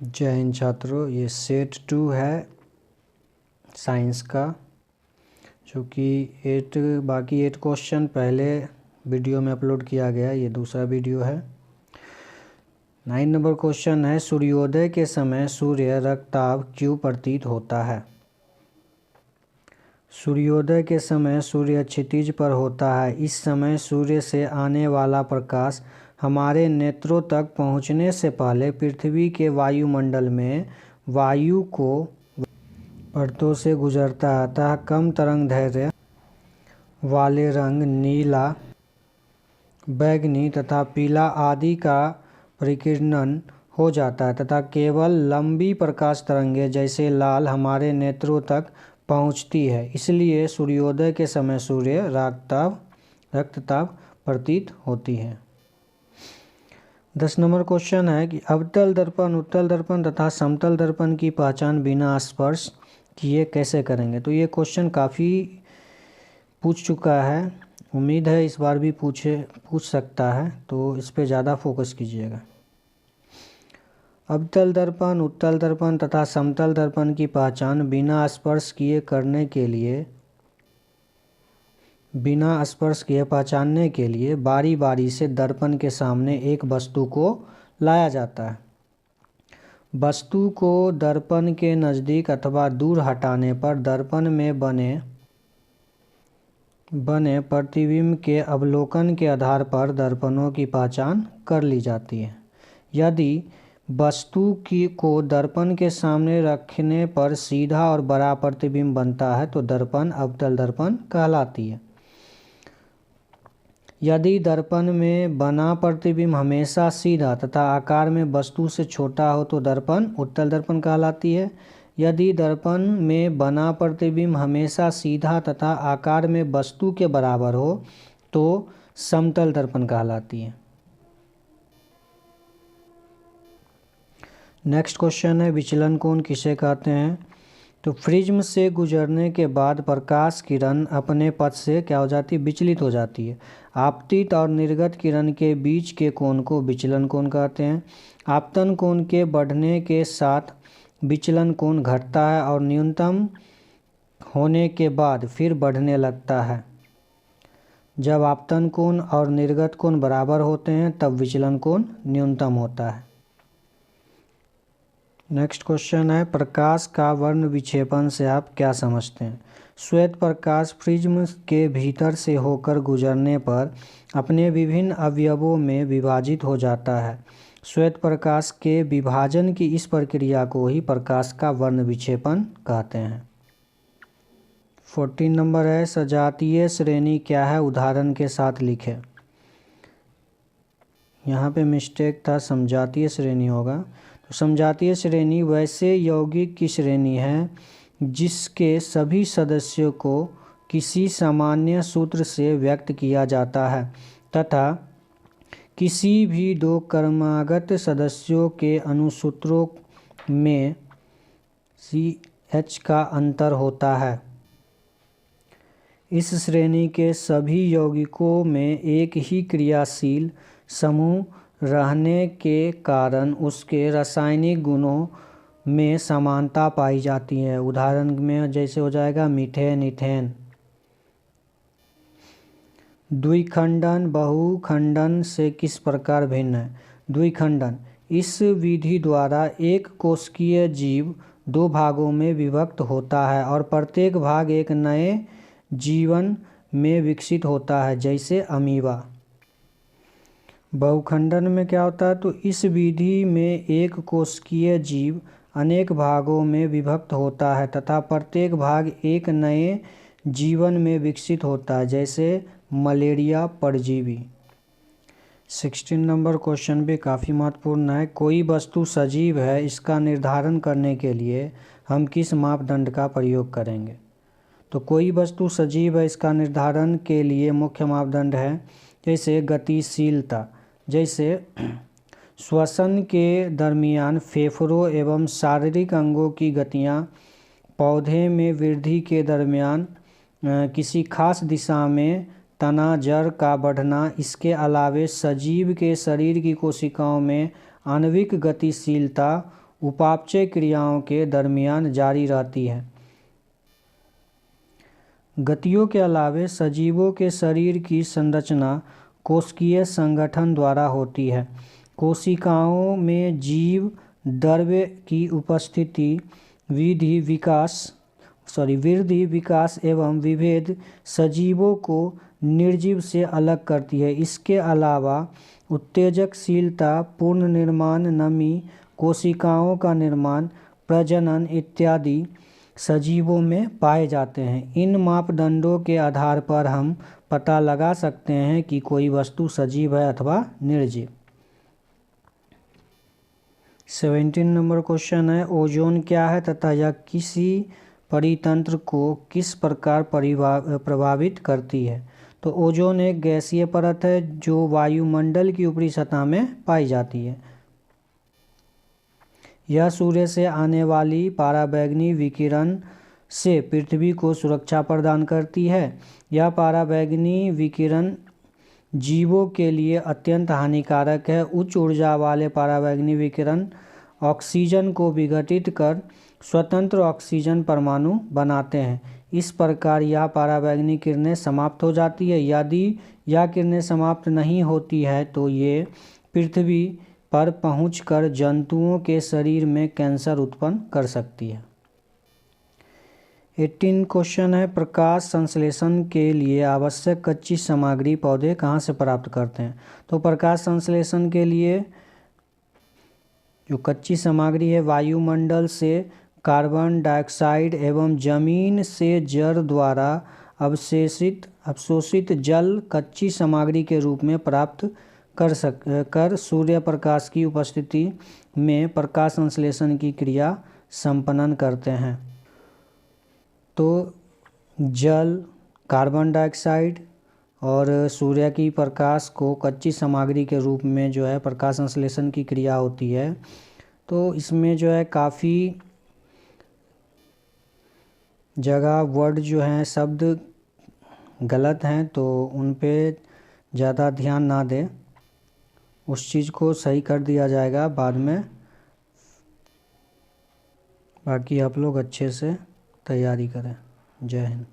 जय हिंद छात्रों, ये सेट 2 है साइंस का, जो कि बाकी 8 क्वेश्चन पहले वीडियो में अपलोड किया गया। ये दूसरा वीडियो है। 9 नंबर क्वेश्चन है, सूर्योदय के समय सूर्य रक्ताभ क्यों प्रतीत होता है। सूर्योदय के समय सूर्य क्षितिज पर होता है। इस समय सूर्य से आने वाला प्रकाश हमारे नेत्रों तक पहुंचने से पहले पृथ्वी के वायुमंडल में वायु को परतों से गुजरता है, अतः कम तरंग दैर्घ्य वाले रंग नीला, बैंगनी तथा पीला आदि का परिकीर्णन हो जाता है तथा केवल लंबी प्रकाश तरंगें जैसे लाल हमारे नेत्रों तक पहुंचती है। इसलिए सूर्योदय के समय सूर्य रक्तताप प्रतीत होती है। 10 नंबर क्वेश्चन है कि अवतल दर्पण, उत्तल दर्पण तथा समतल दर्पण की पहचान बिना स्पर्श किए कैसे करेंगे। तो ये क्वेश्चन काफ़ी पूछ चुका है, उम्मीद है इस बार भी पूछ सकता है, तो इस पे ज़्यादा फोकस कीजिएगा। अवतल दर्पण, उत्तल दर्पण तथा समतल दर्पण की पहचान बिना स्पर्श किए पहचानने के लिए बारी बारी से दर्पण के सामने एक वस्तु को लाया जाता है। वस्तु को दर्पण के नज़दीक अथवा दूर हटाने पर दर्पण में बने प्रतिबिंब के अवलोकन के आधार पर दर्पणों की पहचान कर ली जाती है। यदि वस्तु को दर्पण के सामने रखने पर सीधा और बड़ा प्रतिबिंब बनता है तो दर्पण अवतल दर्पण कहलाती है। यदि दर्पण में बना प्रतिबिंब हमेशा सीधा तथा आकार में वस्तु से छोटा हो तो दर्पण उत्तल दर्पण कहलाती है। यदि दर्पण में बना प्रतिबिंब हमेशा सीधा तथा आकार में वस्तु के बराबर हो तो समतल दर्पण कहलाती है। नेक्स्ट क्वेश्चन है, विचलन कोण किसे कहते हैं। तो प्रिज्म से गुजरने के बाद प्रकाश किरण अपने पथ से क्या हो जाती है, विचलित हो जाती है। आपतित और निर्गत किरण के बीच के कोण को विचलन कोण कहते हैं। आपतन कोण के बढ़ने के साथ विचलन कोण घटता है और न्यूनतम होने के बाद फिर बढ़ने लगता है। जब आपतन कोण और निर्गत कोण बराबर होते हैं तब विचलन कोण न्यूनतम होता है। नेक्स्ट क्वेश्चन है, प्रकाश का वर्ण विक्षेपण से आप क्या समझते हैं। श्वेत प्रकाश प्रिज्म के भीतर से होकर गुजरने पर अपने विभिन्न अवयवों में विभाजित हो जाता है। श्वेत प्रकाश के विभाजन की इस प्रक्रिया को ही प्रकाश का वर्ण विक्षेपण कहते हैं। 14 नंबर है, सजातीय श्रेणी क्या है, उदाहरण के साथ लिखें। यहाँ पे मिस्टेक था, समजातीय श्रेणी होगा। तो समजातीय श्रेणी वैसे यौगिक की श्रेणी है जिसके सभी सदस्यों को किसी सामान्य सूत्र से व्यक्त किया जाता है तथा किसी भी दो क्रमागत सदस्यों के अनुसूत्रों में CH का अंतर होता है। इस श्रेणी के सभी यौगिकों में एक ही क्रियाशील समूह रहने के कारण उसके रासायनिक गुणों में समानता पाई जाती है। उदाहरण में जैसे हो जाएगा मीथेन, इथेन। द्विखंडन बहुखंडन से किस प्रकार भिन्न है। द्विखंडन, इस विधि द्वारा एक कोशिकीय जीव 2 भागों में विभक्त होता है और प्रत्येक भाग एक नए जीवन में विकसित होता है, जैसे अमीबा। बहुखंडन में क्या होता है, तो इस विधि में एक कोशिकीय जीव अनेक भागों में विभक्त होता है तथा प्रत्येक भाग एक नए जीवन में विकसित होता है, जैसे मलेरिया परजीवी। 16 नंबर क्वेश्चन भी काफ़ी महत्वपूर्ण है। कोई वस्तु सजीव है, इसका निर्धारण करने के लिए हम किस मापदंड का प्रयोग करेंगे। तो कोई वस्तु सजीव है, इसका निर्धारण के लिए मुख्य मापदंड है जैसे गतिशीलता, जैसे श्वसन के दरमियान फेफड़ों एवं शारीरिक अंगों की गतियाँ, पौधे में वृद्धि के दरमियान किसी खास दिशा में तना जड़ का बढ़ना। इसके अलावे सजीव के शरीर की कोशिकाओं में आणविक गतिशीलता उपापचय क्रियाओं के दरमियान जारी रहती है। गतियों के अलावे सजीवों के शरीर की संरचना कोशिकीय संगठन द्वारा होती है। कोशिकाओं में जीव द्रव्य की उपस्थिति वृद्धि, विकास एवं विभेद सजीवों को निर्जीव से अलग करती है। इसके अलावा उत्तेजकशीलता, पूर्ण निर्माण, नमी, कोशिकाओं का निर्माण, प्रजनन इत्यादि सजीवों में पाए जाते हैं। इन मापदंडों के आधार पर हम पता लगा सकते हैं कि कोई वस्तु सजीव है अथवा निर्जीव। 17 नंबर क्वेश्चन है, ओजोन क्या है तथा यह किसी परितंत्र को किस प्रकार प्रभावित करती है। तो ओजोन एक गैसीय परत है जो वायुमंडल की ऊपरी सतह में पाई जाती है। यह सूर्य से आने वाली पराबैंगनी विकिरण से पृथ्वी को सुरक्षा प्रदान करती है। यह पराबैंगनी विकिरण जीवों के लिए अत्यंत हानिकारक है। उच्च ऊर्जा वाले पराबैंगनी विकिरण ऑक्सीजन को विघटित कर स्वतंत्र ऑक्सीजन परमाणु बनाते हैं। इस प्रकार यह पराबैंगनी किरणें समाप्त हो जाती है। यदि यह किरणें समाप्त नहीं होती है तो ये पृथ्वी पर पहुंचकर जंतुओं के शरीर में कैंसर उत्पन्न कर सकती है। 18 क्वेश्चन है, प्रकाश संश्लेषण के लिए आवश्यक कच्ची सामग्री पौधे कहाँ से प्राप्त करते हैं। तो प्रकाश संश्लेषण के लिए जो कच्ची सामग्री है वायुमंडल से कार्बन डाइऑक्साइड एवं जमीन से जड़ द्वारा अवशोषित जल कच्ची सामग्री के रूप में प्राप्त कर सूर्य प्रकाश की उपस्थिति में प्रकाश संश्लेषण की क्रिया संपन्न करते हैं। तो जल, कार्बन डाइऑक्साइड और सूर्य की प्रकाश को कच्ची सामग्री के रूप में जो है प्रकाश संश्लेषण की क्रिया होती है। तो इसमें जो है काफ़ी जगह वर्ड जो हैं शब्द गलत हैं, तो उन पे ज़्यादा ध्यान ना दें, उस चीज़ को सही कर दिया जाएगा बाद में। बाकी आप लोग अच्छे से तैयारी करें। जय हिंद।